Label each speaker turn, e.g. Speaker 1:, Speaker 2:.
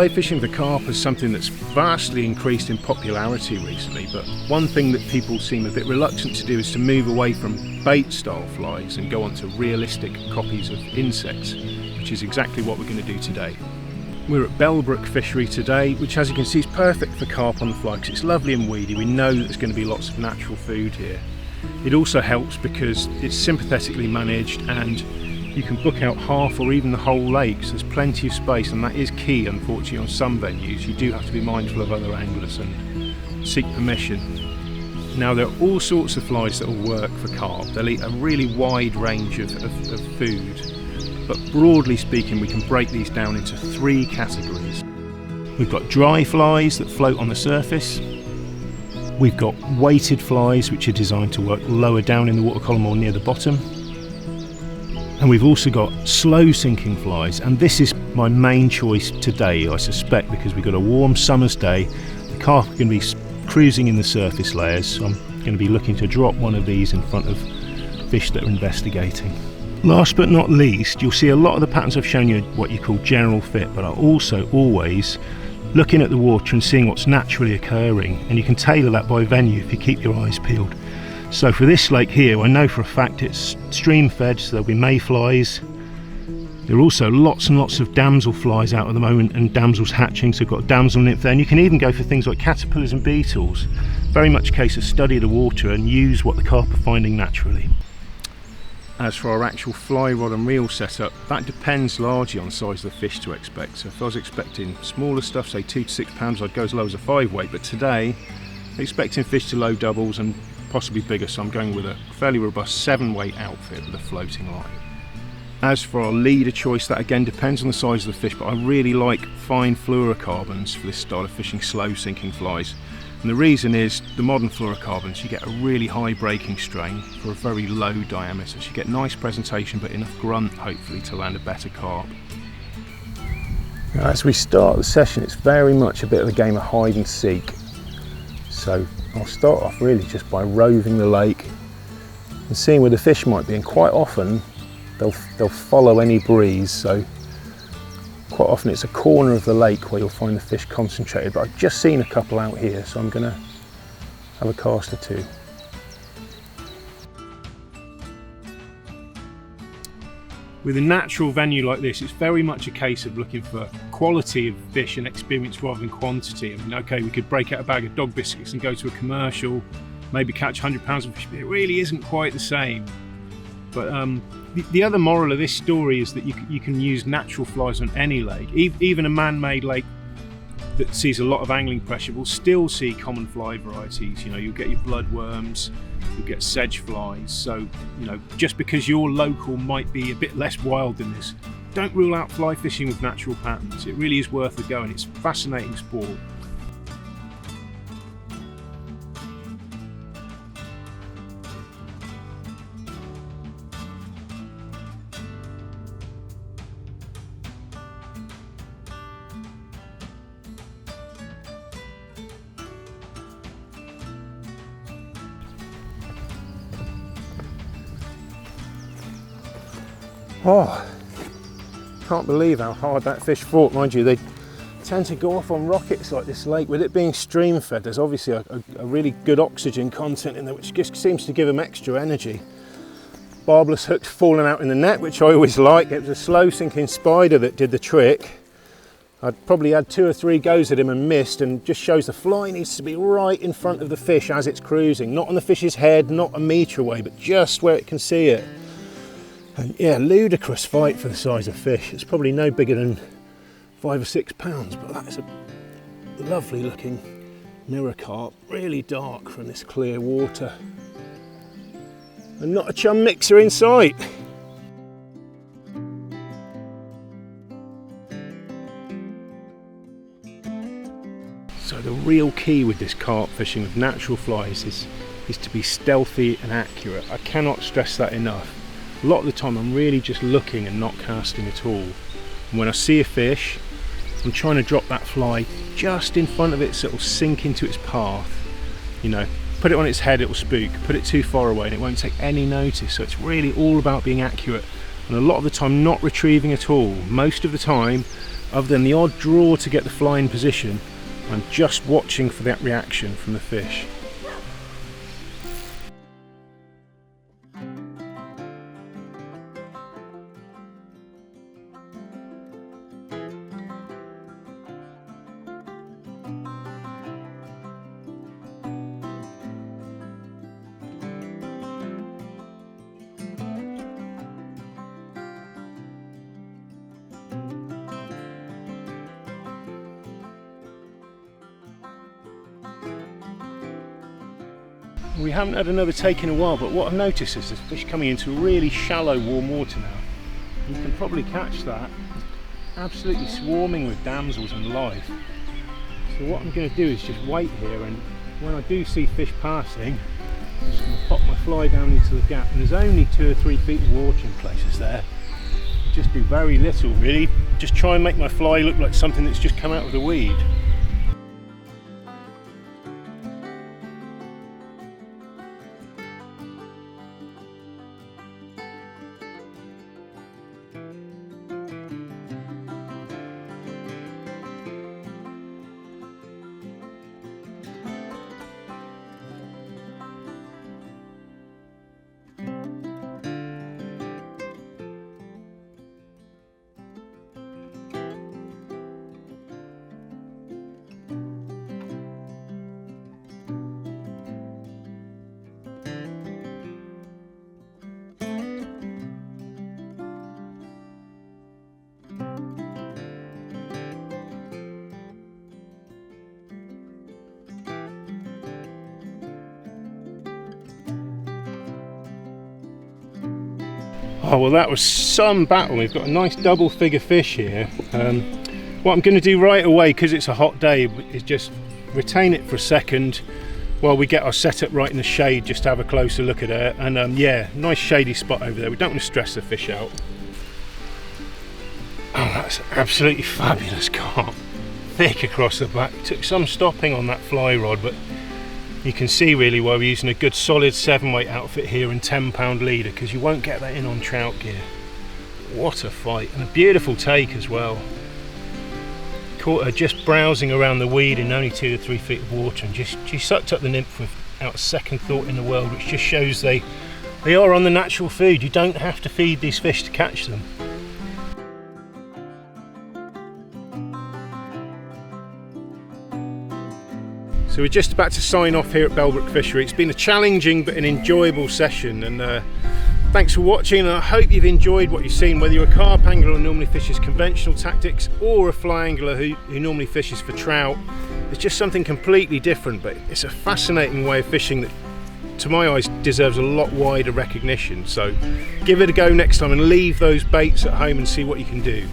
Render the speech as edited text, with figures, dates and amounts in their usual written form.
Speaker 1: Fly fishing for carp is something that's vastly increased in popularity recently, but one thing that people seem a bit reluctant to do is to move away from bait style flies and go on to realistic copies of insects, which is exactly what we're going to do today. We're at Bellbrook Fishery today, which as you can see is perfect for carp on the fly because it's lovely and weedy. We know that there's going to be lots of natural food here. It also helps because it's sympathetically managed and you can book out half or even the whole lake, so there's plenty of space, and that is key unfortunately on some venues. You do have to be mindful of other anglers and seek permission. Now there are all sorts of flies that will work for carp. They'll eat a really wide range of food, but broadly speaking we can break these down into 3 categories. We've got dry flies that float on the surface. We've got weighted flies which are designed to work lower down in the water column or near the bottom. And we've also got slow sinking flies, and this is my main choice today, I suspect, because we've got a warm summer's day. The carp are going to be cruising in the surface layers, so I'm going to be looking to drop one of these in front of fish that are investigating. Last but not least, you'll see a lot of the patterns I've shown you are what you call general fit, but are also always looking at the water and seeing what's naturally occurring, and you can tailor that by venue if you keep your eyes peeled. So for this lake here, I know for a fact it's stream fed, so there'll be mayflies. There are also lots and lots of damselflies out at the moment and damsels hatching, so we've got a damsel nymph there, and you can even go for things like caterpillars and beetles. Very much a case of study the water and use what the carp are finding naturally. As for our actual fly rod and reel setup, that depends largely on the size of the fish to expect. So if I was expecting smaller stuff, say 2 to 6 pounds, I'd go as low as a 5 weight, but today I'm expecting fish to low doubles and possibly bigger, so I'm going with a fairly robust 7 weight outfit with a floating line. As for our leader choice, that again depends on the size of the fish, but I really like fine fluorocarbons for this style of fishing slow sinking flies. And the reason is the modern fluorocarbons, you get a really high breaking strain for a very low diameter, so you get nice presentation but enough grunt hopefully to land a better carp. Now, as we start the session, it's very much a bit of a game of hide and seek. So I'll start off really just by roving the lake and seeing where the fish might be, and quite often they'll follow any breeze, so quite often it's a corner of the lake where you'll find the fish concentrated, but I've just seen a couple out here, so I'm going to have a cast or 2. With a natural venue like this, it's very much a case of looking for quality of fish and experience rather than quantity. I mean, okay, we could break out a bag of dog biscuits and go to a commercial, maybe catch 100 pounds of fish, but it really isn't quite the same. But the other moral of this story is that you can use natural flies on any lake. Even a man-made lake that sees a lot of angling pressure will still see common fly varieties. You know, you'll get your bloodworms, you'll get sedge flies. So, you know, just because your local might be a bit less wild than this, don't rule out fly fishing with natural patterns. It really is worth a go, and it's a fascinating sport. Oh, can't believe how hard that fish fought. Mind you, they tend to go off on rockets like this lake. With it being stream fed, there's obviously a really good oxygen content in there, which just seems to give them extra energy. Barbless hooks falling out in the net, which I always like. It was a slow sinking spider that did the trick. I'd probably had 2 or 3 goes at him and missed, and just shows the fly needs to be right in front of the fish as it's cruising. Not on the fish's head, not a metre away, but just where it can see it. And yeah, ludicrous fight for the size of fish. It's probably no bigger than 5 or 6 pounds, but that's a lovely looking mirror carp, really dark from this clear water. And not a chum mixer in sight. So the real key with this carp fishing with natural flies is to be stealthy and accurate. I cannot stress that enough. A lot of the time I'm really just looking and not casting at all. And when I see a fish, I'm trying to drop that fly just in front of it so it'll sink into its path. You know, put it on its head, it'll spook. Put it too far away and it won't take any notice. So it's really all about being accurate, and a lot of the time not retrieving at all. Most of the time Other than the odd draw to get the fly in position, I'm just watching for that reaction from the fish. We haven't had another take in a while, but what I've noticed is the fish coming into really shallow warm water now. You can probably catch that. Absolutely swarming with damsels and live. So what I'm going to do is just wait here, and when I do see fish passing, I'm just going to pop my fly down into the gap, and there's only 2 or 3 feet of water in places there. Just do very little really, just try and make my fly look like something that's just come out of the weed. Oh well, that was some battle. We've got a nice double figure fish here. What I'm going to do right away, because it's a hot day, is just retain it for a second while we get our setup right in the shade, just to have a closer look at it. And yeah, nice shady spot over there. We don't want to stress the fish out. Oh, that's absolutely fabulous carp. Thick across the back. Took some stopping on that fly rod, but you can see really why we're using a good solid 7-weight outfit here and 10-pound leader, because you won't get that in on trout gear. What a fight, and a beautiful take as well. Caught her just browsing around the weed in only 2 to 3 feet of water, and she sucked up the nymph without a second thought in the world, which just shows they are on the natural food. You don't have to feed these fish to catch them. So we're just about to sign off here at Bellbrook Fishery. It's been a challenging but an enjoyable session, and thanks for watching, and I hope you've enjoyed what you've seen, whether you're a carp angler who normally fishes conventional tactics or a fly angler who normally fishes for trout. It's just something completely different, but it's a fascinating way of fishing that, to my eyes, deserves a lot wider recognition. So give it a go next time and leave those baits at home and see what you can do.